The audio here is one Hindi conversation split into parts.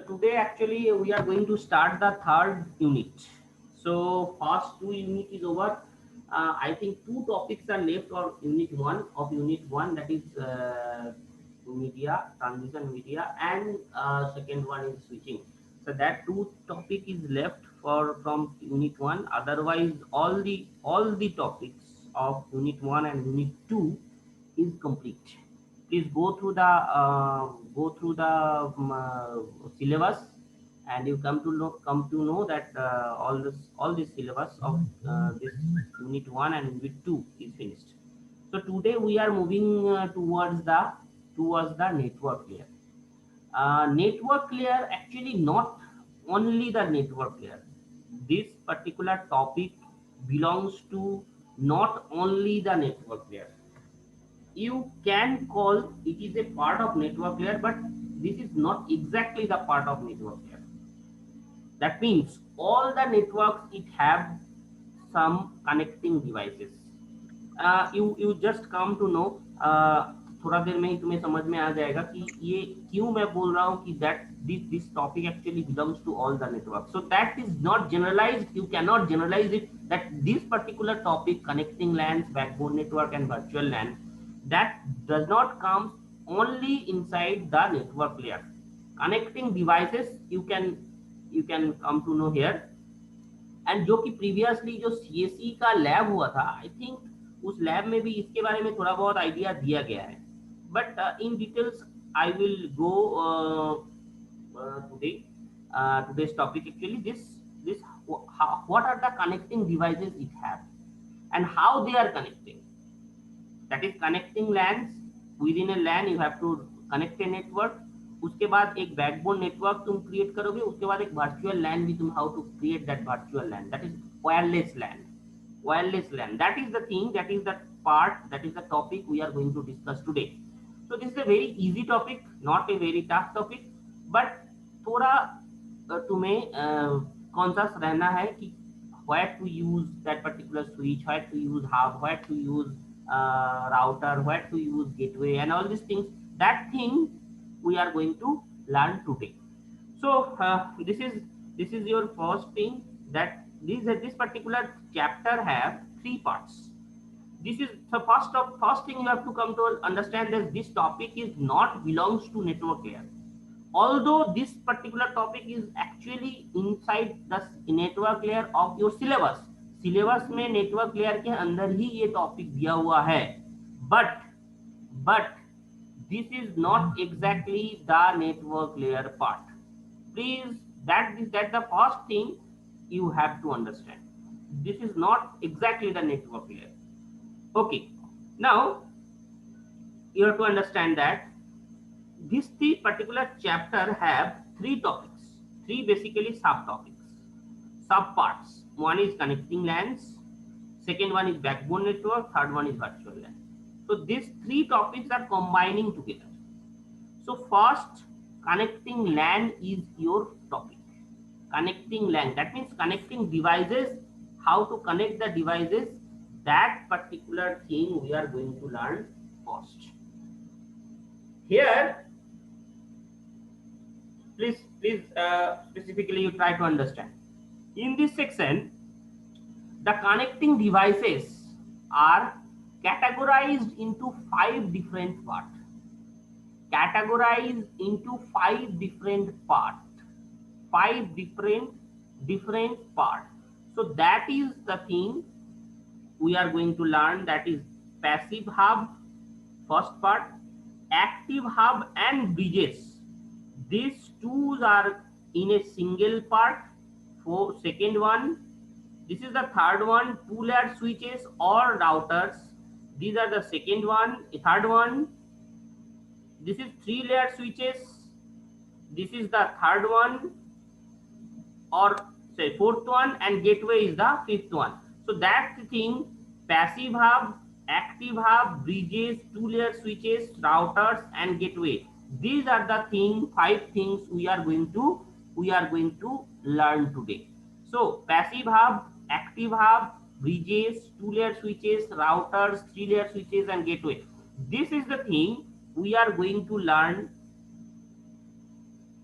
today actually we are going to start the third unit. So first two unit is over. I think two topics are left for unit one of unit one, that is media, transition media, and second one is switching. So that two topic is left for from unit one. Otherwise, all the topics of unit one and unit two is complete. Please go through the syllabus, and you come to know that all this syllabus of this unit 1 and unit 2 is finished. So today we are moving towards the network layer. Network layer, actually not only the network layer. This particular topic belongs to not only the network layer. You can call it is a part of network layer, but this is not exactly the part of network layer. That means all the networks it have some connecting devices. You just come to know, थोड़ा देर में ही तुम्हें समझ में आ जाएगा कि ये क्यों मैं बोल रहा हूँ कि that this topic actually belongs to all the network. So that is not generalized. You cannot generalize it that this particular topic, connecting LANs, backbone network, and virtual LAN, that does not come only inside the network layer. Connecting devices you can come to know here. And जो कि प्रीवियसली जो सीएसई का लैब हुआ था, आई थिंक उस लैब में भी इसके बारे में थोड़ा बहुत आइडिया दिया गया है, but in details I will go today. Today's topic actually this what are the connecting devices it have and how they are connecting. That is connecting LANs. within a LAN you have to connect a network. उसके बाद एक बैकबोन नेटवर्क तुम क्रिएट करोगे, उसके बाद एक वर्चुअल लैन भी तुम how to create that virtual LAN, that is wireless LAN. That is the thing, that is the part, that is the topic we are going to discuss today. So this is a very easy topic, not a very tough topic, but थोड़ा तुम्हें कॉन्शियस रहना है कि where to use that particular switch, where to use hub, where to use router, where to use gateway, and all these things. That thing we are going to learn today. So this is your first thing, that this particular chapter have three parts. This is the first thing you have to come to understand, that this topic is not belongs to network layer. Although this particular topic is actually inside the network layer of your syllabus में network layer के अंदर ही ये topic दिया हुआ है, but this is not exactly the network layer part. Please, that the first thing you have to understand. This is not exactly the network layer. Okay, now you have to understand that this particular chapter have three topics, three basically subtopics, subparts. One is connecting LANs, second one is backbone network, third one is virtual LAN. So these three topics are combining together. So first, connecting LAN is your topic. Connecting LAN, that means connecting devices, how to connect the devices. That particular thing we are going to learn first. Here, please specifically you try to understand. In this section, the connecting devices are categorized into five different parts. Categorized into five different parts. Five different parts. So that is the thing we are going to learn. That is passive hub, first part, active hub and bridges. These two are in a single part. For second one, this is the third one, two-layer switches or routers. These are the second one. Third one, this is three-layer switches. This is the third one, or say fourth one, and gateway is the fifth one. So that's the thing: passive hub, active hub, bridges, two-layer switches, routers, and gateway. These are the five things we are going to learn today. So passive hub, active hub, bridges, two-layer switches, routers, three-layer switches, and gateway. This is the thing we are going to learn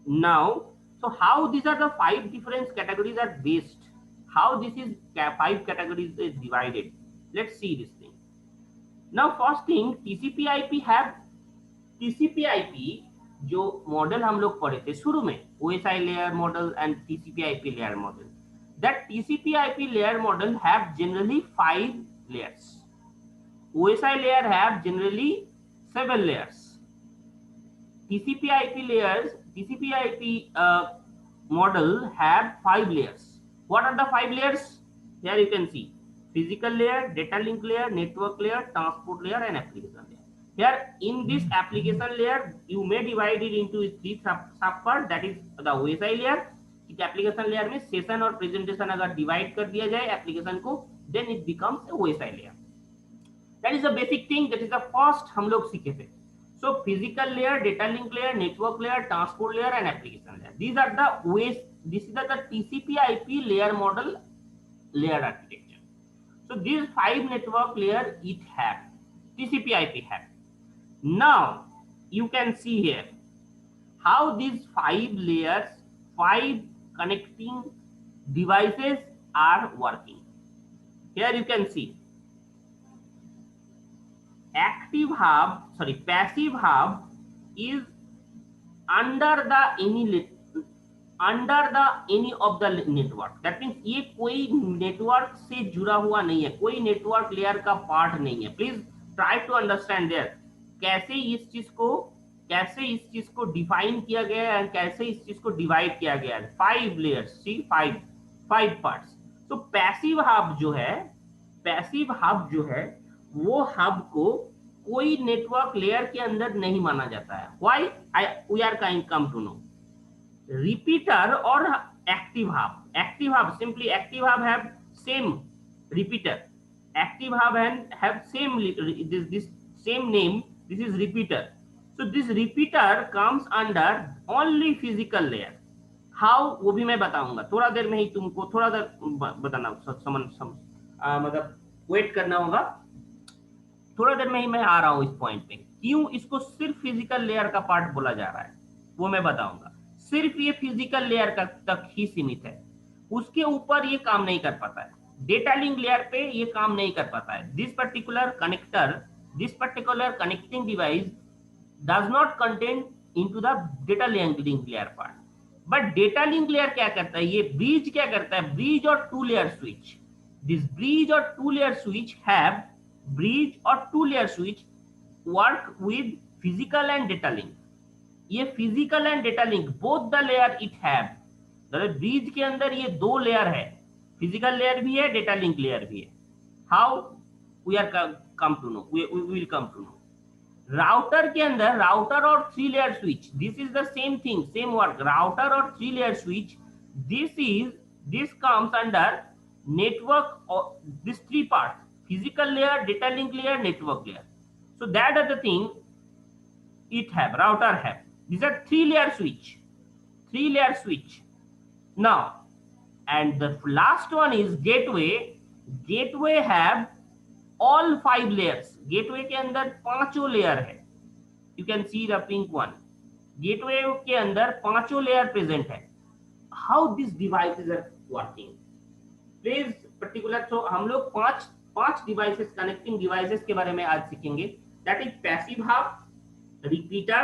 now. So how these are the five different categories are based? How this is five categories is divided? Let's see this thing. Now first thing, TCP/IP have TCP/IP जो मॉडल हम लोग पढ़े थे शुरू में, OSI layer model and TCP/IP layer model. That TCP/IP layer model have generally 5 layers. OSI layer have generally 7 layers. TCP/IP model have 5 layers. What are the 5 layers? Here you can see physical layer, data link layer, network layer, transport layer, and application layer. Here in this application layer, you may divide it into 3 subparts. That is the OSI layer. इस application layer में session और presentation अगर divide कर दिया जाए application को, then it becomes a OSI layer. That is the basic thing. That is the first हम लोग सीखे थे. So physical layer, data link layer, network layer, transport layer, and application layer. These are the ways. This is the TCP/IP layer model layer architecture. So these 5 network layer it have. TCP/IP have. Now you can see here how these 5 layers, 5 connecting devices are working. Here you can see passive hub is under the any of the network. That means ये कोई नेटवर्क से जुड़ा हुआ नहीं है, कोई नेटवर्क लेयर का पार्ट नहीं है. Please try to understand there कैसे इस चीज को डिफाइन किया गया है, कैसे इस चीज को डिवाइड किया गया है. 5 लेयर्स, सी 5 पार्ट्स. तो पैसिव हब जो है वो हब को कोई नेटवर्क लेयर के अंदर नहीं माना जाता है. Why? We are come to know. Repeater और active hub simply active hub have same repeater. Active hub have same this same name. This is repeater. So this repeater comes under only physical layer. How वो भी मैं बताऊंगा. थोड़ा देर में ही तुमको थोड़ा देर बताना मतलब वेट करना होगा. थोड़ा देर में ही मैं आ रहा हूं इस पॉइंट पे. क्यों इसको सिर्फ फिजिकल लेयर का पार्ट बोला जा रहा है वो मैं बताऊंगा. सिर्फ ये फिजिकल लेयर तक ही सीमित है, उसके ऊपर ये काम नहीं कर पाता है. डेटा लिंक लेयर पे ये काम नहीं कर पाता है. This particular connecting device does not contain into the data link layer part. But data link layer क्या करता है, ये ब्रिज क्या करता है, ब्रिज और 2 लेयर स्विच. दिस ब्रिज और 2 layer switch have work with physical and data link. ये physical and data link both the layer it have. Bridge के अंदर ये 2 लेयर है, फिजिकल लेयर भी है, डेटा लिंक लेयर भी है. How we are come to know, we will come to know. Router के अंदर राउटर और 3 layer switch, this is the same thing, same work. Router और 3 layer switch, this comes under network और this 3 part, physical layer, data link layer, network layer. So that are the thing it have, router have. These are 3 layer switch. Now, and the last one is gateway. Gateway have all 5 layers. Gateway के अंदर 5 लेयर है. You can see the pink one. Gateway के अंदर 5 लेयर present है. How these devices are working? Please particular. So हम लोग 5 devices, connecting devices के बारे में आज सीखेंगे. That is passive hub, repeater,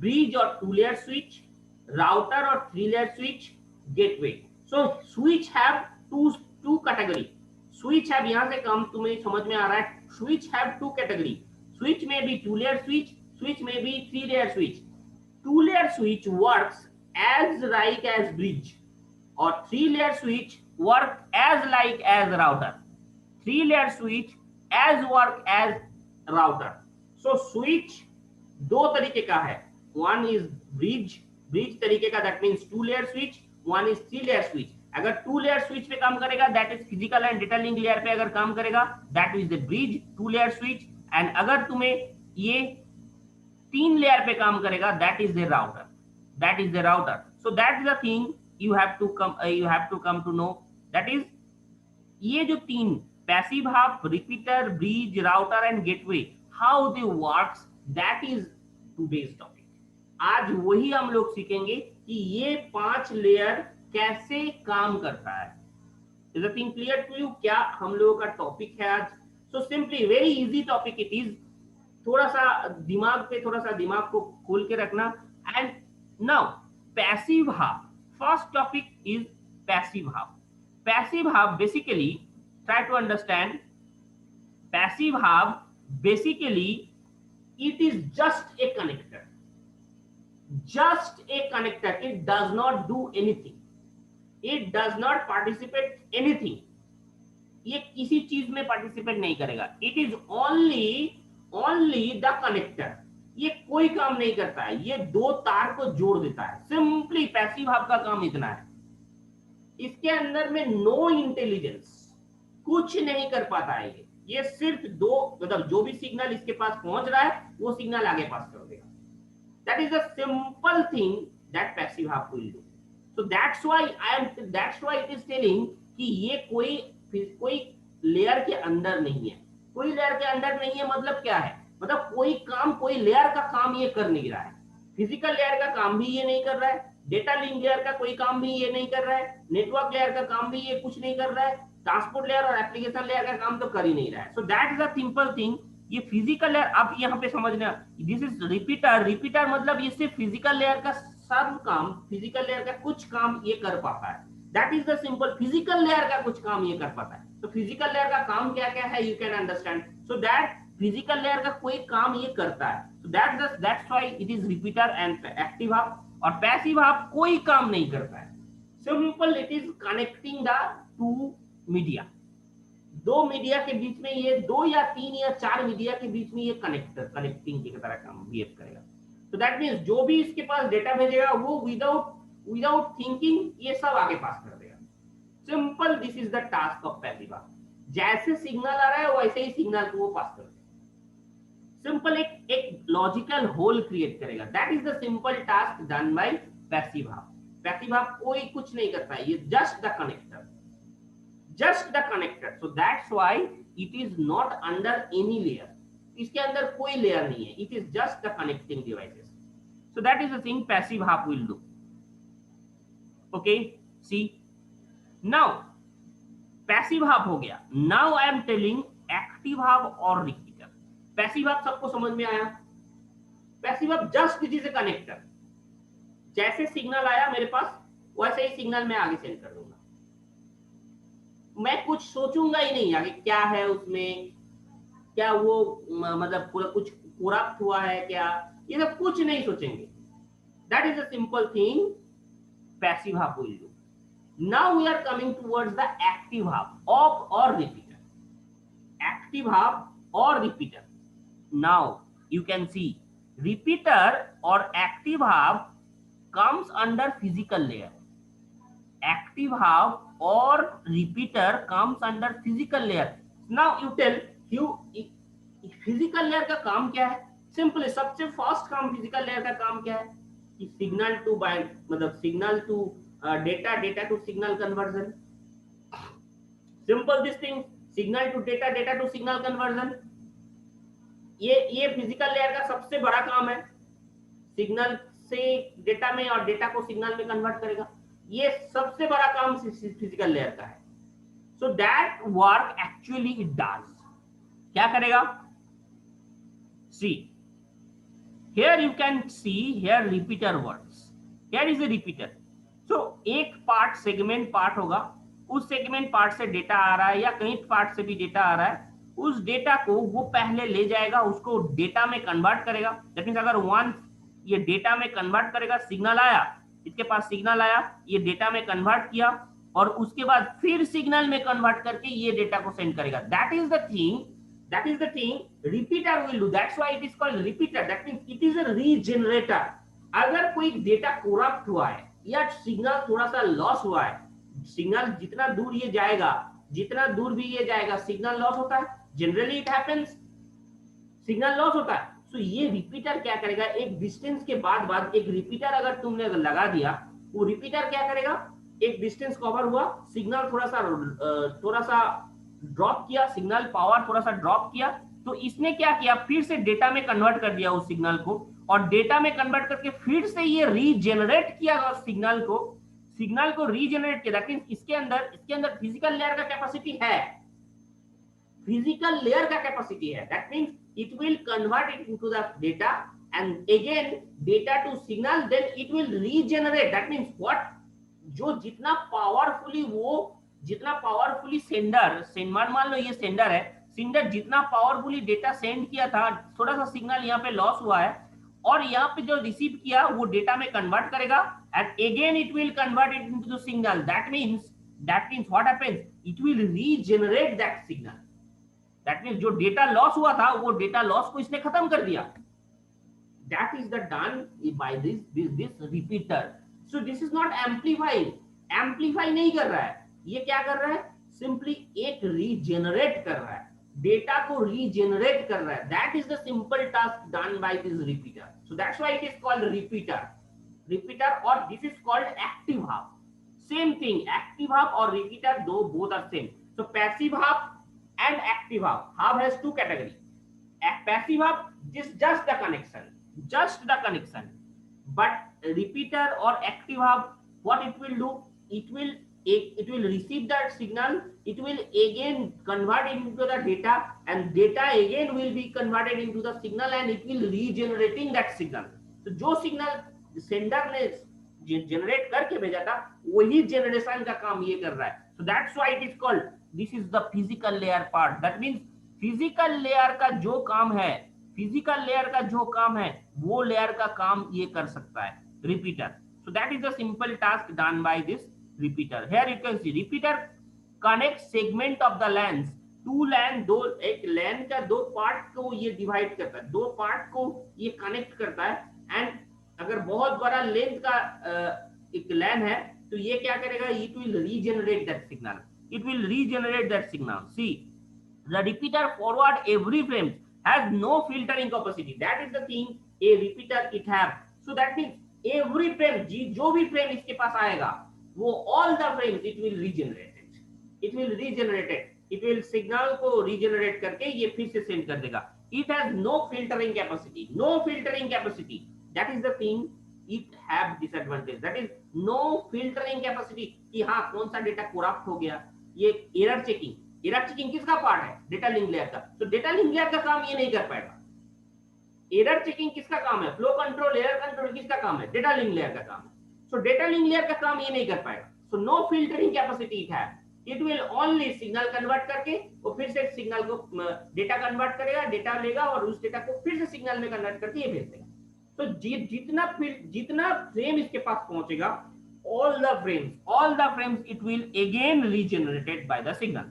bridge और 2 layer switch, router और 3 layer switch, gateway. So switch have two category. Switch have यहाँ से कम तुम्हें समझ में आ रहा है. Switch have 2 category. Switch may be 2 layer switch, switch may be 3 layer switch. 2 layer switch works as like as bridge, or 3 layer switch work as like as router. 3 layer switch as work as router. So switch 2 तरीके का है. One is bridge तरीके का, that means 2 layer switch. One is 3 layer switch. अगर 2 layer switch पे काम करेगा, that is physical and data link layer पे अगर काम करेगा, that is the bridge 2 layer switch. And अगर तुम्हें ये 3 layer पे काम करेगा, that is the router. So that is the thing you have to come to know. That is ये जो 3 passive hub, repeater, bridge, router and gateway, how they works, that is today's topic. आज वही हम लोग सीखेंगे कि ये 5 लेयर कैसे काम करता है। Is the thing clear to you? क्या हम लोगों का टॉपिक है आज? So simply very easy topic it is. थोड़ा सा दिमाग को खोल के रखना। And now passive hub, first topic is passive hub. Passive hub basically, try to understand, passive half basically it is just a connector, it does not do anything, it does not participate anything, ये किसी चीज में पार्टिसिपेट नहीं करेगा। It is only the connector, ये कोई काम नहीं करता है, ये दो तार को जोड़ देता है। सिंपली पैसिव हाफ का काम इतना है। इसके अंदर में नो इंटेलिजेंस, कुछ नहीं कर पाता है ये सिर्फ दो, मतलब जो भी सिग्नल इसके पास पहुंच रहा है वो सिग्नल आगे पास कर देगा। That is the simple thing that passive hub will do. So that's why it is telling कि ये कोई लेयर के अंदर नहीं है। कोई लेयर के अंदर नहीं है मतलब क्या है? मतलब कोई लेयर का काम ये कर नहीं रहा है। फिजिकल लेयर का काम भी ये नहीं कर रहा है, डेटा लिंक लेयर का कोई काम भी ये नहीं कर रहा है, नेटवर्क लेयर का काम भी ये कुछ नहीं कर रहा है, ट्रांसपोर्ट लेयर और एप्लीकेशन लेयर का काम तो कर ही नहीं रहा है। So that is a simple thing. ये फिजिकल लेयर, अब यहाँ पे समझना, दिस इज रिपीटर। रिपीटर मतलब ये सिर्फ फिजिकल लेयर का सब काम, फिजिकल लेयर का कुछ काम ये कर पाता है। That is the simple, physical layer का कुछ काम ये कर पाता है। तो फिजिकल लेयर का काम क्या क्या है, you can understand. So that physical layer का कोई काम ये करता है। So that's why it is repeater and active half। और पैसिव हाफ कोई काम नहीं करता है। Simple, it is connecting the two media. दो मीडिया के बीच में, ये 2 या 3 या 4 मीडिया के बीच में ये कनेक्टिंग की तरह काम बिहेव करेगा। तो दैट मींस जो भी इसके पास डेटा भेजेगा वो विदाउट थिंकिंग ये सब आगे पास कर देगा। Simple, this is the task of passive half. जैसे सिग्नल आ रहा है वैसे ही सिग्नल को वो पास कर देगा। सिंपल, एक लॉजिकल होल क्रिएट करेगा। That is the simple task done by passive hub. Passive hub कोई कुछ नहीं करता है, ये just the connector. So that's why it is not under any layer. इसके अंदर कोई लेयर नहीं है, it is just the connecting devices. So that is the thing passive hub will do. Okay, see now passive hub हो गया। Now I am telling active half और रिपीटर। पैसिव हाफ सबको समझ में आया? Passive half just it is a connector. जैसे सिग्नल आया मेरे पास वैसे ही सिग्नल मैं आगे सेंड कर दूंगा। मैं कुछ सोचूंगा ही नहीं आगे क्या है उसमें, क्या वो मतलब कुछ करप्ट हुआ है क्या, ये सब कुछ नहीं सोचेंगे। That is a simple thing passive hub will do. Now we are coming towards the active hub of और रिपीटर। एक्टिव हाफ और repeater. Now you can see repeater or active half comes under physical layer. Active half or repeater comes under physical layer. Now you tell physical layer का काम क्या है? Simply सबसे फर्स्ट काम फिजिकल लेयर का काम क्या है कि सिग्नल टू मतलब signal to data, data to signal conversion. Simple this thing, signal to data, data to signal conversion. ये फिजिकल लेयर का सबसे बड़ा काम है। सिग्नल से डेटा में और डेटा को सिग्नल में कन्वर्ट करेगा, ये सबसे बड़ा काम फिजिकल लेयर का है। So that work actually it does. क्या करेगा? See here you can see here repeater works. Here is a repeater. So एक पार्ट सेगमेंट पार्ट होगा, उस सेगमेंट पार्ट से डेटा आ रहा है या कहीं पार्ट से भी डेटा आ रहा है, उस डेटा को वो पहले ले जाएगा, उसको डेटा में कन्वर्ट करेगा। दैट मींस अगर वन ये डेटा में कन्वर्ट करेगा, सिग्नल आया, इसके पास सिग्नल आया, ये डेटा में कन्वर्ट किया और उसके बाद फिर सिग्नल में कन्वर्ट करके ये डेटा को सेंड करेगा। That is the thing repeater will do. That's why it is called repeater. That means it is a regenerator. अगर कोई डेटा करप्ट हुआ है या सिग्नल थोड़ा सा लॉस हुआ है, सिग्नल जितना दूर ये जाएगा, जितना दूर भी ये जाएगा, सिग्नल लॉस होता है। Generally it happens, signal loss होता है। सो ये रिपीटर क्या करेगा, एक डिस्टेंस के बाद एक रिपीटर अगर तुमने लगा दिया, वो रिपीटर क्या करेगा, एक डिस्टेंस कवर हुआ, सिग्नल थोड़ा सा ड्रॉप किया, सिग्नल पावर थोड़ा सा ड्रॉप किया, तो इसने क्या किया, फिर से डेटा में कन्वर्ट कर दिया उस सिग्नल को, और डेटा में कन्वर्ट करके फिर से ये रीजेनरेट किया सिग्नल को रीजेनरेट किया। दैट मींस इसके अंदर फिजिकल लेयर का कैपेसिटी है, फिजिकल लेयर का कैपेसिटी है। That means it will convert it into the data and again data to signal, then it will regenerate. That means what, जो जितना पावरफुली सेंडर मान लो ये सेंडर है, सेंडर जितना पावरफुली डेटा सेंड किया था, थोड़ा सा सिग्नल यहाँ पे लॉस हुआ है, और यहाँ पे जो रिसीव किया वो डेटा में कन्वर्ट करेगा and again it will convert it into the signal. That means what happens, it will regenerate that signal. That means जो डेटा लॉस हुआ था वो डेटा लॉस को इसने खत्म कर दिया। That is the done by this repeater. So this is not amplify नहीं कर रहा है, ये क्या कर रहा है, सिंपली एक रीजेनरेट कर रहा है, डेटा को रीजेनरेट कर रहा है। That is the simple task done by this repeater. So that's why it is called repeater, और this is called active half. Same thing, active half और रिपीटर दो both are same. So passive half and active half. Half has two categories. Passive half is just the connection. But repeater or active half, what it will do? It will receive that signal. It will again convert it into the data, and data again will be converted into the signal, and it will regenerating that signal. तो जो सिग्नल सेंडर ने जनरेट करके भेजा था वही जनरेशन का काम ये कर रहा है। So that's why it is called, this is the physical layer part. That means physical layer का जो काम है वो लेयर का काम ये कर सकता है repeater. So that is the simple task done by this repeater. Here you can see repeater connects segment of the lens, two LAN, एक LAN का दो पार्ट को ये डिवाइड करता है, दो पार्ट को ये कनेक्ट करता है। एंड अगर बहुत बड़ा लेंथ का एक LAN है तो ये क्या करेगा, it will regenerate that signal. See, the repeater forward every frame has no filtering capacity. That is the thing a repeater it have. So that means every frame, जो भी फ्रेम इसके पास आएगा वो all the frames it will regenerate it. It will signal को regenerate करके ये फिर से send कर देगा. It has no filtering capacity. That is the thing it have disadvantage. That is no filtering capacity कि हाँ कौन सा डेटा corrupt हो गया। ये एरर चेकिंग किसका पार्ट है, डेटा लिंक लेयर का। तो डेटा लिंक लेयर का काम ये नहीं कर पाएगा। एरर चेकिंग किसका काम है, फ्लो कंट्रोल, एरर कंट्रोल किसका काम है, डेटा लिंक लेयर का काम है। सो डेटा लिंक लेयर का काम ये नहीं कर पाएगा। So no filtering capacity it है। It will only signal convert करके वो फिर से सिग्नल को डेटा कन्वर्ट करेगा, डेटा लेगा और उस डेटा को फिर से सिग्नल में कन्वर्ट करके ये भेज देगा। तो जितना फ्रेम इसके पास पहुंचेगा, all the frames it will again regenerated by the signal,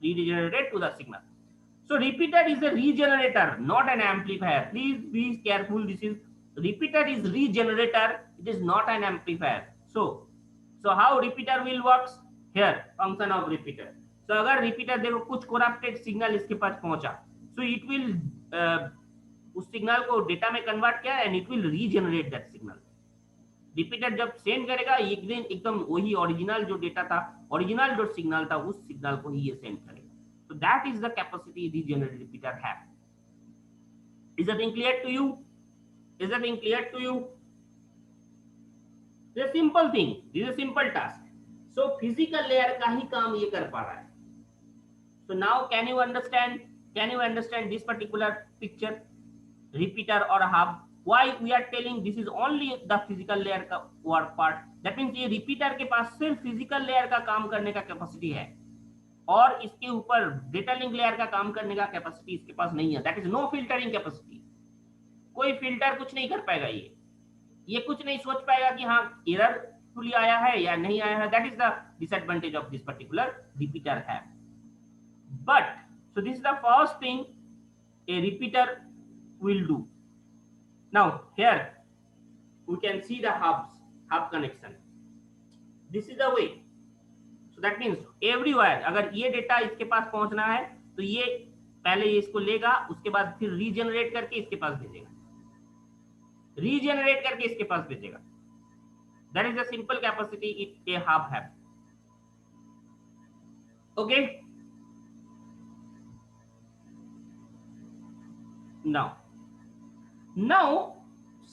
regenerated to the signal. So repeater is a regenerator, not an amplifier. Please be careful. This is repeater is regenerator, it is not an amplifier. So how repeater will works? Here function of repeater. So अगर repeater देखो कुछ corrupted signal इसके पास पहुंचा, so it will उस सिग्नल को डेटा में कन्वर्ट किया and it will regenerate that signal. Repeater जब सेंड करेगा एक दिन एकदम वही ओरिजिनल जो डेटा था, ओरिजिनल जो सिग्नल था उस सिग्नल को ही ये सेंड करेगा। So that is the capacity regenerated repeater have. Is that clear to you? This is a simple thing. This is a simple task. So physical layer का ही काम ये कर पा रहा है। So now can you understand this particular picture, repeater or hub? Why we are telling this is only the physical layer का work part? That means ये repeater के पास सिर्फ physical layer का काम करने का कैपेसिटी है और इसके ऊपर डेटा लिंक लेयर का काम करने का कैपेसिटी इसके पास नहीं है। That is no filtering capacity. कोई फिल्टर कुछ नहीं कर पाएगा, ये कुछ नहीं सोच पाएगा कि हाँ एररफुली आया है या नहीं आया है। That is the disadvantage of this particular repeater है। But so this is the first thing a repeater will do. Now here we can see the hub connection. This is the way. So that means everywhere अगर ये डेटा इसके पास पहुंचना है तो ये पहले ये इसको लेगा, उसके बाद फिर रीजनरेट करके इसके पास भेजेगा, That is the simple capacity it a hub have. Okay. Now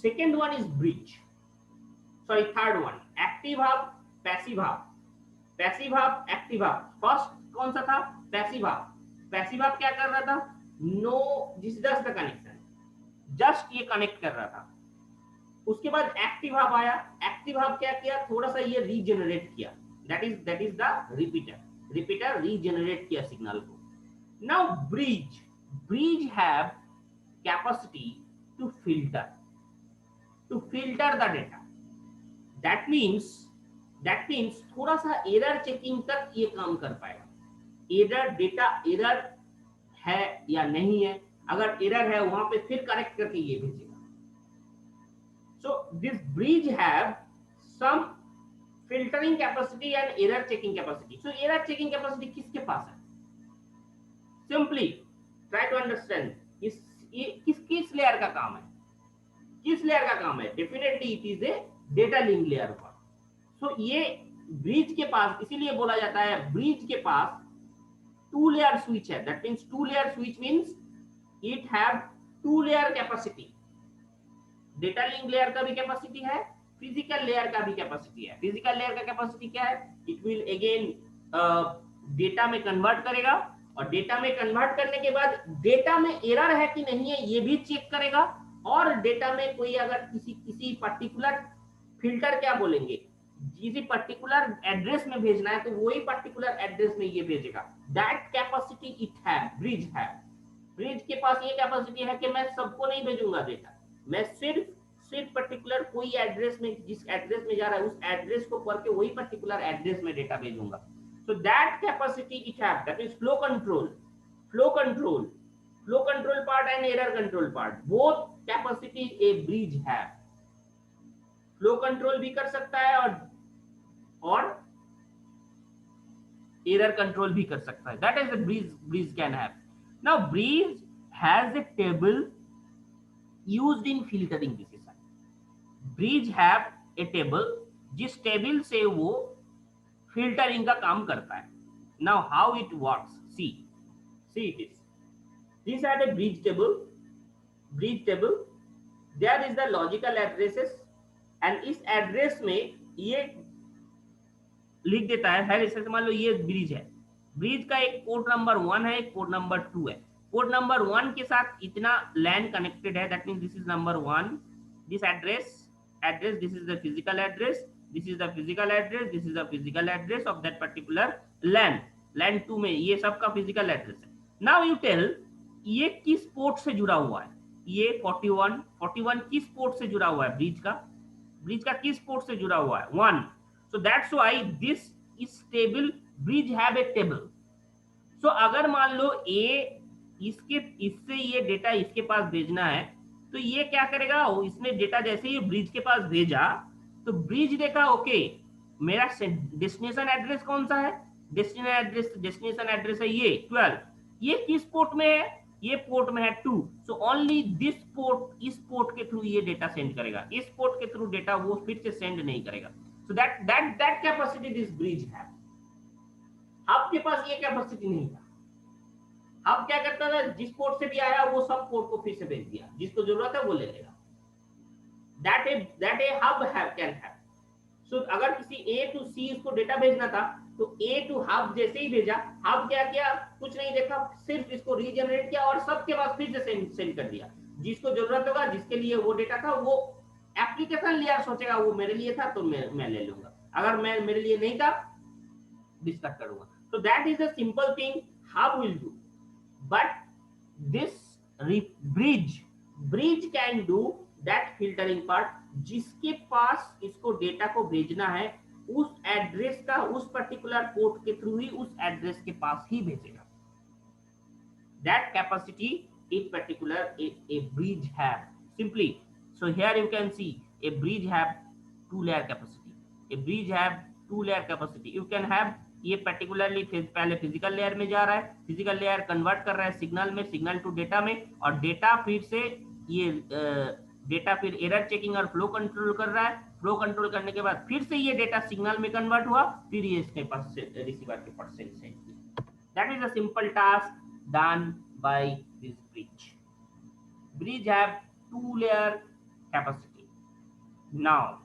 second one is bridge. Sorry, third one active hub, passive hub. Passive hub, active hub. First कौन सा था? Passive hub. पैसिव हब क्या कर रहा था? No just the connection, just ये कनेक्ट कर रहा था. उसके बाद एक्टिव हब आया. एक्टिव हब क्या किया? थोड़ा सा ये रीजनरेट किया. That is the repeater regenerate किया सिग्नल को. Now bridge have capacity to filter the data. That means थोड़ा सा एरर चेकिंग तक ये काम कर पाएगा. डेटा एरर है या नहीं है, अगर एरर है वहां पे फिर करेक्ट करके ये भेजेगा. So this bridge have some filtering capacity and error checking capacity. So error checking capacity किसके पास है? Simply try to understand. किस लेयर का काम है? Definitely it is a data link layer पर. तो ये ब्रिज के पास, इसीलिए बोला जाता है ब्रिज के पास टू लेयर स्विच है. That means two layer switch means it have two layer capacity. Data link layer का भी कैपेसिटी है, फिजिकल लेयर का भी कैपेसिटी है. फिजिकल लेयर का कैपेसिटी क्या है? इट विल अगेन डेटा में कन्वर्ट करेगा, और डेटा में कन्वर्ट करने के बाद डेटा में एरर है कि नहीं है ये भी चेक करेगा. और डेटा में कोई अगर किसी पर्टिकुलर फिल्टर क्या बोलेंगे, किसी पर्टिकुलर एड्रेस में भेजना है तो वही पर्टिकुलर एड्रेस में ये भेजेगा. दैट कैपेसिटी इट है, ब्रिज के पास ये कैपेसिटी है कि मैं सबको नहीं भेजूंगा डेटा, मैं सिर्फ पर्टिकुलर कोई एड्रेस में, जिस एड्रेस में जा रहा है उस एड्रेस को पढ़ के वही पर्टिकुलर एड्रेस में डेटा भेजूंगा. So that capacity it have. That is flow control part and error control part. Both capacity A bridge है. फ्लो कंट्रोल भी कर सकता है और एरर कंट्रोल भी कर सकता है. That is the bridge can have. Now bridge has a table used in filtering decision. Bridge have a table, जिस टेबल से वो फिल्टरिंग का काम करता है. Now how it works, see it is this had a bridge table. There is the logical addresses, and इस एड्रेस में ये लिख देता है. जैसे मान लो ये ब्रिज है, ब्रिज का एक पोर्ट नंबर 1 है, एक पोर्ट नंबर 2 है. पोर्ट नंबर 1 के साथ इतना लैन कनेक्टेड है. That means this is number 1, this address this is the physical address, this is the physical address, this is the physical address of that particular LAN 2 में ये सबका फिजिकल एड्रेस है. नाउ यू टेल ये किस पोर्ट से जुड़ा हुआ है? ये 41 किस पोर्ट से जुड़ा हुआ है? ब्रिज का किस पोर्ट से जुड़ा हुआ है? 1. So that's why this is table, bridge have a table. So अगर मान लो इससे ये डेटा इसके पास भेजना है तो ये क्या करेगा? इसने डेटा जैसे ही ब्रिज के पास भेजा तो ब्रिज देखा ओके मेरा डेस्टिनेशन एड्रेस कौन सा है? डेस्टिनेशन एड्रेस है ये 12. ये किस पोर्ट में है? ये पोर्ट में है 2. सो ओनली दिस पोर्ट, इस पोर्ट के थ्रू ये डेटा सेंड करेगा. इस पोर्ट के थ्रू डेटा वो फिर से सेंड नहीं करेगा. So that capacity this bridge है. आपके पास ये कैपेसिटी नहीं था. अब क्या करता था? जिस पोर्ट से भी आया वो सब पोर्ट को फिर से भेज दिया, जिसको जरूरत है वो ले लेगा. That a hub can have. So अगर किसी ए टू सी इसको डेटा भेजना था तो ए टू हब जैसे ही भेजा, हब क्या किया? कुछ नहीं देखा, सिर्फ इसको रीजनरेट किया और सबके पास फिर से सेंड कर दिया. जिसको जरूरत होगा, जिसके लिए वो डेटा था, वो एप्लीकेशन लेयर सोचेगा वो मेरे लिए था तो मैं ले लूंगा, अगर मेरे लिए नहीं था डिस्कस करूंगा. So that is a simple thing hub will do, but this bridge can do that filtering part. जिसके पास इसको डेटा को भेजना है उस एड्रेस का, उस पर्टिकुलर पोर्ट के थ्रू ही उस एड्रेस के पास ही भेजेगा. That capacity in particular a bridge have simply. So here you can see a bridge have two layer capacity. A bridge have two layer capacity. You can have ये पर्टिकुलरली पहले फिजिकल लेयर में जा रहा है, फिजिकल लेयर कन्वर्ट कर रहा है सिग्नल टू डेटा में, और डेटा फिर से ये डेटा फिर एरर चेकिंग और फ्लो कंट्रोल कर रहा है. फ्लो कंट्रोल करने के बाद फिर से ये डेटा सिग्नल में कन्वर्ट हुआ, फिर ये इसके पास रिसीवर के पास सेंड किया. That is a simple task done by this bridge. bridge have two layer capacity. Now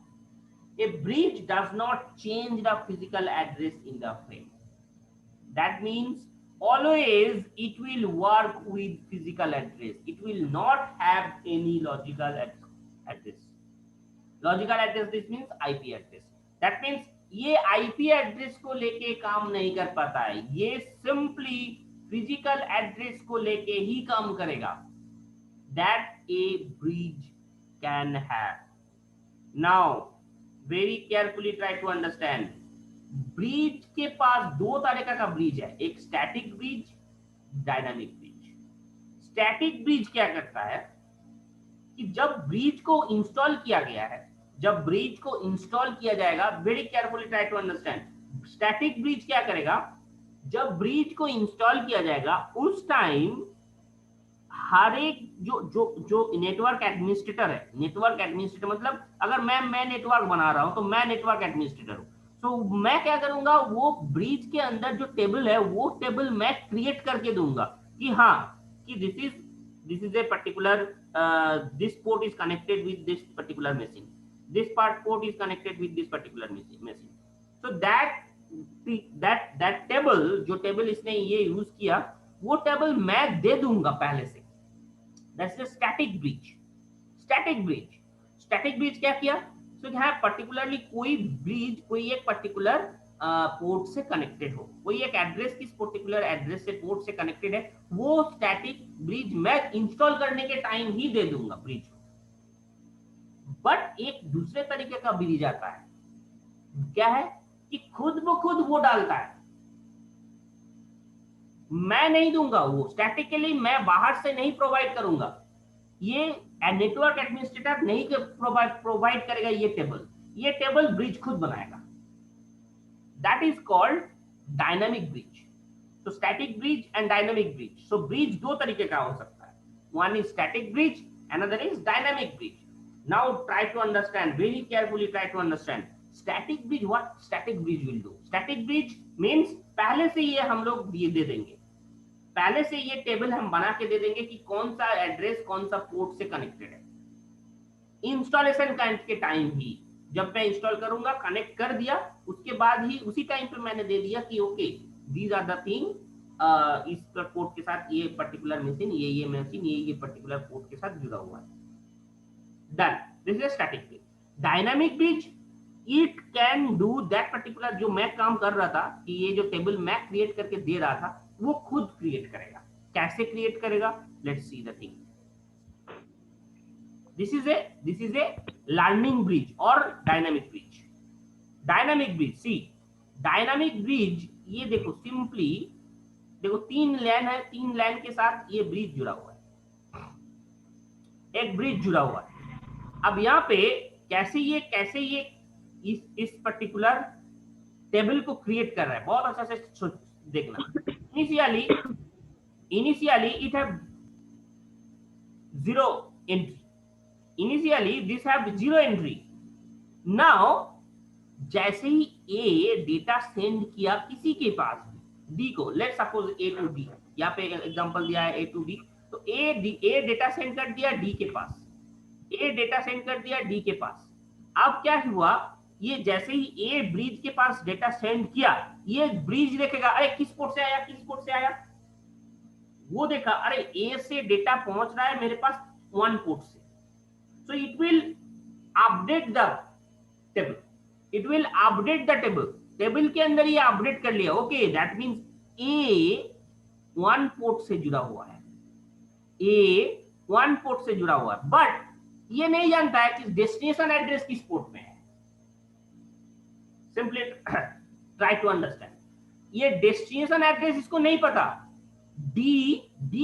a bridge does not change the physical address in the frame. That means always it will work with physical address. It will not have any logical address. Logical address this means IP address. That means ये IP address को लेके काम नहीं कर पाता है, ये simply physical address को लेके ही काम करेगा. That a bridge can have. Now very carefully try to understand. Bridge के पास दो तरीका का ब्रिज है, एक static bridge, dynamic bridge. Static bridge क्या करता है कि जब ब्रिज को इंस्टॉल किया गया है, जब ब्रिज को इंस्टॉल किया जाएगा, very carefully try to understand. Static bridge क्या करेगा, जब ब्रिज को इंस्टॉल किया जाएगा उस टाइम हर एक जो जो जो नेटवर्क एडमिनिस्ट्रेटर है, नेटवर्क एडमिनिस्ट्रेटर मतलब अगर मैं नेटवर्क बना रहा हूं तो मैं नेटवर्क एडमिनिस्ट्रेटर हूं. तो मैं क्या करूंगा, वो ब्रिज के अंदर जो टेबल है वो टेबल मैं क्रिएट करके दूंगा कि हाँ कि this is a particular this port is connected with this particular machine, this port is connected with this particular machine. So that table, जो टेबल इसने ये यूज किया वो टेबल मैं दे दूंगा पहले से. That's the static bridge. Static bridge क्या किया, तो यहाँ पर्टिकुलरली कोई ब्रिज कोई एक पर्टिकुलर पोर्ट से कनेक्टेड हो, कोई एक एड्रेस किस पर्टिकुलर एड्रेस से पोर्ट से कनेक्टेड है, वो स्टैटिक ब्रिज मैं इंस्टॉल करने के टाइम ही दे दूंगा ब्रिज को. बट एक दूसरे तरीके का ब्रिज आता है, क्या है कि खुद ब खुद वो डालता है, मैं नहीं दूंगा, वो स्टैटिकली मैं बाहर से नहीं प्रोवाइड करूंगा, ये नेटवर्क एडमिनिस्ट्रेटर नहीं प्रोवाइड करेगा. ये टेबल ब्रिज खुद बनाएगा. That is called dynamic bridge. तो static bridge and dynamic bridge. So bridge दो तरीके का हो सकता है, one is static bridge, another is dynamic bridge. Now try to understand, very carefully try to understand static bridge. What static bridge will do? Static bridge means पहले से ये हम लोग दे देंगे, पहले से ये टेबल हम बना के दे देंगे कि कौन सा एड्रेस कौन सा पोर्ट से कनेक्टेड है. इंस्टॉलेशन के टाइम ही जब मैं इंस्टॉल करूंगा कनेक्ट कर दिया, उसके बाद ही उसी टाइम पे मैंने दे दिया कि okay these are the thing, इस पोर्ट के साथ ये पर्टिकुलर मशीन, ये मशीन ये पर्टिकुलर पोर्ट के साथ जुड़ा हुआ है. Done. This is static bridge. Dynamic bridge, it can do that particular, जो मैं काम कर रहा था कि ये जो टेबल मैं क्रिएट करके दे रहा था वो खुद क्रिएट करेगा. कैसे क्रिएट करेगा? Let's see the thing. This is a learning bridge और डायनामिक ब्रिज. डायनामिक ब्रिज, सी डायनामिक ब्रिज, ये देखो सिंपली देखो तीन लाइन है, तीन लाइन के साथ ये ब्रिज जुड़ा हुआ है, एक ब्रिज जुड़ा हुआ है. अब यहाँ पे कैसे ये इस पर्टिकुलर टेबल को क्रिएट कर रहा है, बहुत अच्छा से देखना. Initially it have zero entry. Initially this have zero entry. Now जैसे ही A डेटा सेंड किया किसी के पास D को, let suppose A to D, यहाँ पे एग्जांपल दिया है A टू D, तो A डेटा सेंड कर दिया D के पास, A डेटा सेंड कर दिया D के पास. अब क्या हुआ, ये जैसे ही A ब्रिज के पास डेटा सेंड किया, ये ब्रिज देखेगा अरे किस पोर्ट से आया, वो देखा अरे A से डेटा पहुंच रहा है मेरे पास वन पोर्ट से. So it will update the table, table के अंदर ये अपडेट कर लिया. Okay that means A one port से जुड़ा हुआ है, बट ये नहीं जानता है कि डेस्टिनेशन एड्रेस किस पोर्ट में है. सिंपली ट्राई टू अंडरस्टैंड, ये डेस्टिनेशन एड्रेस इसको नहीं पता, डी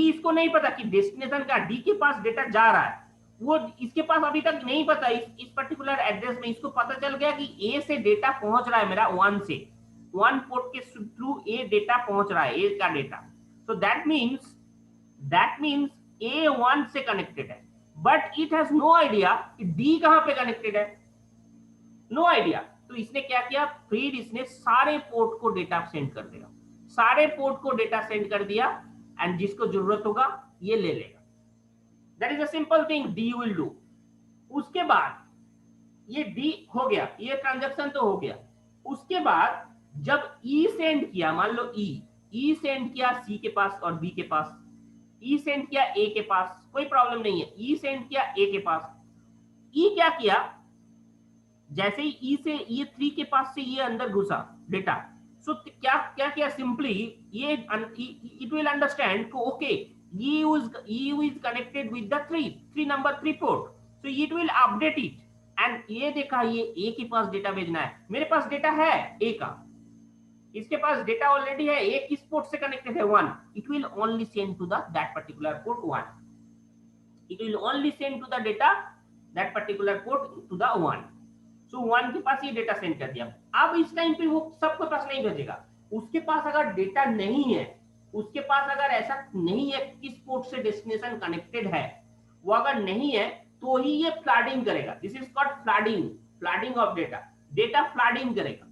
इसको नहीं पता कि डेस्टिनेशन का D के पास डेटा जा रहा है, वो इसके पास अभी तक नहीं पता. इस पर्टिकुलर एड्रेस में इसको पता चल गया कि A से डेटा पहुंच रहा है मेरा वन पोर्ट के थ्रू A डेटा पहुंच रहा है, A का data. So that means A 1 से कनेक्टेड है, but it has no idea कि D कहां पे कनेक्टेड है, नो आइडिया. तो इसने क्या किया, फिर इसने सारे पोर्ट को डेटा सेंड कर दिया, एंड जिसको जरूरत होगा ये ले लेगा. That is a simple thing D you will do. उसके बाद ये डी हो गया, ये ट्रांजेक्शन तो हो गया। उसके बाद जब ई सेंड किया, मान लो ई सेंड किया सी के पास और बी के पास, ई सेंड किया ए के पास, कोई प्रॉब्लम नहीं है, ई सेंड किया ए के पास। ई क्या किया, जैसे ही ई से ये 3 के पास से ये अंदर घुसा डेटा, सो क्या क्या किया, सिंपली ये इट विल अंडरस्टैंड को okay E is connected with the 3 number 3 port, so it will update it. And ये देखा ये ए के पास डेटा भेजना है, मेरे पास डेटा है ए का, इसके पास डेटा ऑलरेडी है, ए किस पोर्ट से कनेक्टेड है 1, it will only send to that particular port 1, it will only send to the data that particular port to the 1। so 1 के पास ये डेटा सेंड कर दिया। अब इस टाइम पे वो सबके पास नहीं भेजेगा, उसके पास अगर डेटा नहीं है, उसके पास अगर ऐसा नहीं है किस पोर्ट से डेस्टिनेशन कनेक्टेड है, वो अगर नहीं है तो ही ये फ्लडिंग करेगा। This is called flooding, flooding of data, data flooding करेगा,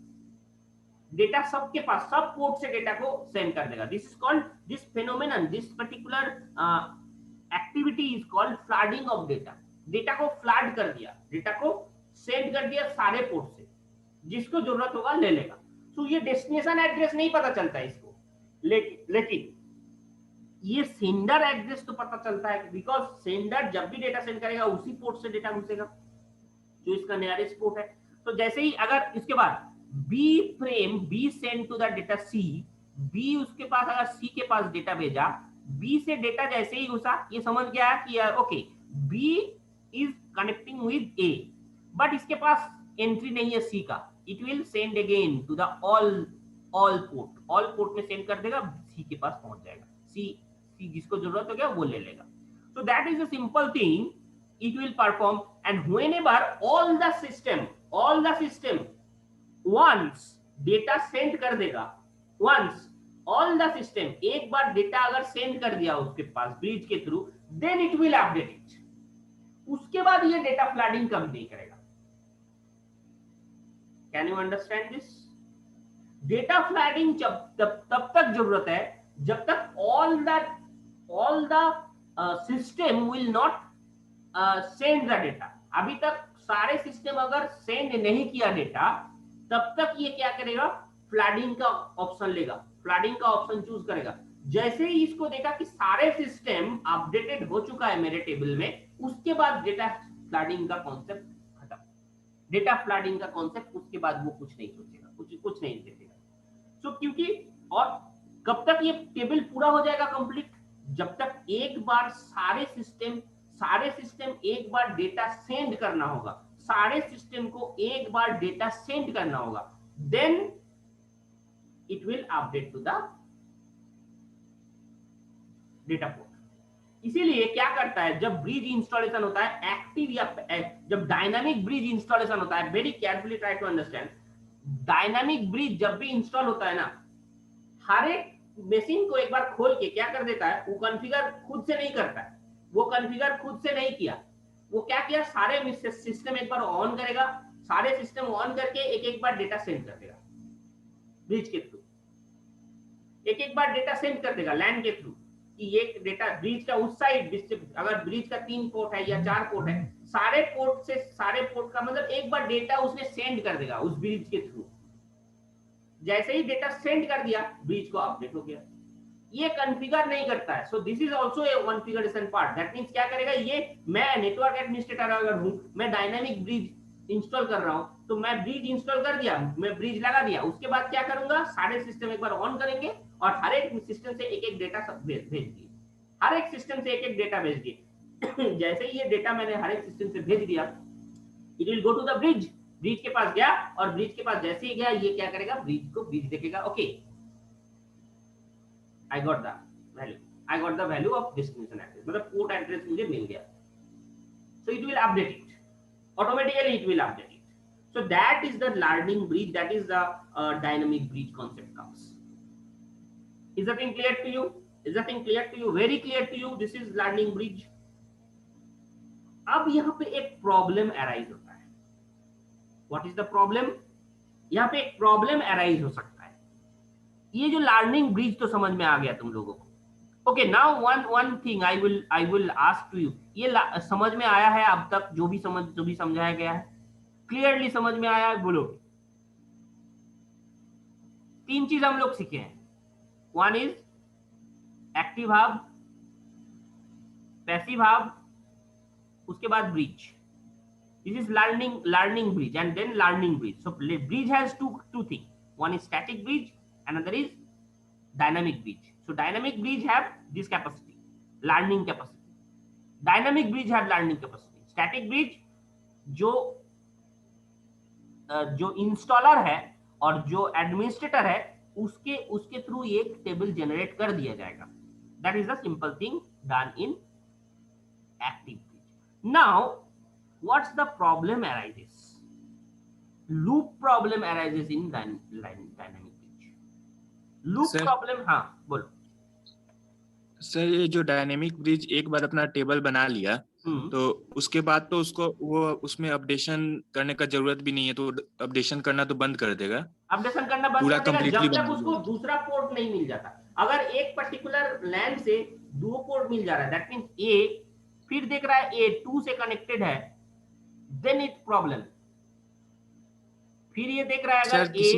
डेटा सबके पास सब पोर्ट से डेटा को सेंड कर देगा। This is called, this phenomenon, this particular activity is called flooding of data. Data को फ्लड कर दिया, डेटा को सेंड कर दिया सारे पोर्ट से, जिसको जरूरत होगा ले लेगा। तो ये डेस्टिनेशन एड्रेस नहीं पता चलता है इसको, लेकिन ये सेंडर एड्रेस तो पता चलता है, बिकॉज सेंडर जब भी डेटा सेंड करेगा उसी पोर्ट से डेटा घुसेगा जो इसका नियरेस्ट पोर्ट है। तो जैसे ही अगर इसके बाद B frame B send to the data C, B उसके पास अगर सी के पास डेटा भेजा, बी से डेटा जैसे ही घुसा ये समझ गया कि okay B is connecting with A, but इसके पास एंट्री नहीं है सी का, it will send again to the all port, all port में सेंड कर देगा, सी के पास पहुंच जाएगा, सी जिसको जरूरत हो गया वो ले लेगा। सो that is a simple thing it will perform, and whenever all the system once data send कर देगा, once all the system एक बार डेटा अगर सेंड कर दिया उसके पास ब्रिज के through, then it will update it, उसके बाद ये डेटा फ्लडिंग कम नहीं करेगा। Can you understand this? Data flooding तब तक जरूरत है जब तक all the system will not send the data. अभी तक सारे सिस्टम अगर सेंड नहीं किया डेटा, तब तक ये क्या करेगा, फ्लडिंग का ऑप्शन लेगा, फ्लडिंग का ऑप्शन चूज करेगा। जैसे ही इसको देखा कि सारे सिस्टम अपडेटेड हो चुका है मेरे टेबल में, उसके बाद डेटा फ्लडिंग का कॉन्सेप्ट खत्म, डेटा फ्लडिंग का कॉन्सेप्ट, उसके बाद वो कुछ नहीं सोचेगा, कुछ नहीं देखेगा। सो क्योंकि और कब तक ये टेबल पूरा हो जाएगा कंप्लीट, जब तक एक बार सारे सिस्टम एक बार डेटा सेंड करना होगा, सारे सिस्टम को एक बार डेटा सेंड करना होगा, then it will update to the data port. इसीलिए क्या करता है, जब ब्रिज इंस्टॉलेशन होता है एक्टिव या जब डायनामिक ब्रिज इंस्टॉलेशन होता है, very carefully try to understand, dynamic bridge जब भी इंस्टॉल होता है ना, हर एक मशीन को एक बार खोल के क्या कर देता है, वो कॉन्फ़िगर खुद से नहीं करता है, वो कॉन्फ़िगर खुद से नहीं किया, वो क्या किया, सारे सिस्टम एक बार ऑन करेगा, सारे सिस्टम ऑन करके एक बार डेटा सेंड कर देगा ब्रिज के थ्रू, एक बार डेटा सेंड कर देगा लैंड के थ्रू, कि ये डेटा ब्रिज का उस साइड, अगर ब्रिज का 3 पोर्ट है या 4 पोर्ट है, सारे पोर्ट का मतलब एक बार डेटा उसने सेंड कर देगा उस ब्रिज के थ्रू। जैसे ही डेटा सेंड कर दिया, ब्रिज को अपडेट हो गया। ये कॉन्फ़िगर नहीं करता है। सो this is also a configuration part. That means क्या करेगा ये, मैं नेटवर्क एडमिनिस्ट्रेटर अगर हूं, मैं डायनामिक ब्रिज इंस्टॉल कर रहा हूं, तो मैं ब्रिज इंस्टॉल कर दिया, मैं ब्रिज लगा दिया, उसके बाद क्या करूंगा, सारे सिस्टम एक बार ऑन करेंगे और हर एक सिस्टम से एक डेटा भेज दिए, हर एक सिस्टम से एक डेटा भेज दिए। जैसे ही ये डेटा मैंने हर एक सिस्टम से भेज दिया, it will go to the bridge, bridge के पास गया, और ब्रिज के पास जैसे ही गया, ये क्या करेगा, ब्रिज देखेगा, okay I got the value of destination address, मतलब पोर्ट एड्रेस मुझे मिल गया। So it will update it, automatically it will update it. So that is the learning bridge, that is the dynamic bridge concept comes. Is that thing clear to you? Is that thing clear to you? Very clear to you? This is learning bridge. अब यहाँ पे एक प्रॉब्लम अराइज होता है। What is the problem? यहाँ पे एक प्रॉब्लम अराइज हो सकता है। ये जो लर्निंग ब्रिज तो समझ में आ गया तुम लोगों को, okay, now one thing I will ask to you, ये समझ में आया है अब तक? जो भी समझाया गया है क्लियरली समझ में आया है? बोलो। तीन चीज हम लोग सीखे हैं, वन इज एक्टिव भाव, पैसिव भाव, उसके बाद bridge. This is learning bridge and then learning bridge. So bridge has two things. One is static bridge, another is dynamic bridge. So dynamic bridge have this capacity, learning capacity. Dynamic bridge have learning capacity. Static bridge जो जो इंस्टॉलर है और जो एडमिनिस्ट्रेटर है उसके थ्रू एक टेबल जनरेट कर दिया जाएगा. That is the simple thing done in active bridge. Now what's the problem arises? Loop problem arises in dynamic bridge. Loop problem, हाँ बोलो सर. ये जो डायनेमिक ब्रिज एक बार अपना टेबल बना लिया तो उसके बाद तो उसको वो उसमें अपडेशन करने का जरूरत भी नहीं है, तो अपडेशन करना तो बंद कर देगा. अपडेशन करना बंद कर देगा जब तक उसको दूसरा पोर्ट नहीं मिल जाता. अगर एक पर्टिकुलर लैन से दो पोर्ट मिल जा रहा है, दैट मींस ए फिर देख रहा है ए 2 से कनेक्टेड है, देन इट प्रॉब्लम. फिर ये देख रहा है अगर ए,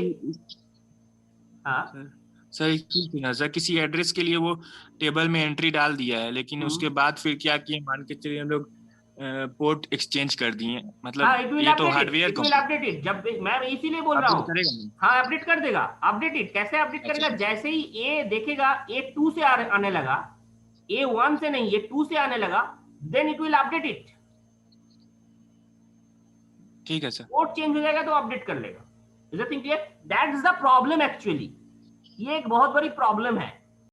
हाँ सर किसी एड्रेस के लिए वो टेबल में एंट्री डाल दिया है, लेकिन उसके बाद फिर क्या किए, मान के चलिए हम लोग पोर्ट एक्सचेंज कर दिए, मतलब ये तो हार्डवेयर को अपडेट इट. जब मैं इसीलिए बोल रहा हूँ, हाँ अपडेट कर देगा. अपडेट इट कैसे अपडेट करेगा? जैसे ही ए देखेगा ए 2 से आने लगा, ए 1 से नहीं ए 2 से आने लगा, then it will update it. ठीक है सर. पोर्ट चेंज हो जाएगा तो अपडेट कर लेगा. Is the thing clear? That is the problem actually. ये एक बहुत बड़ी प्रॉब्लम है.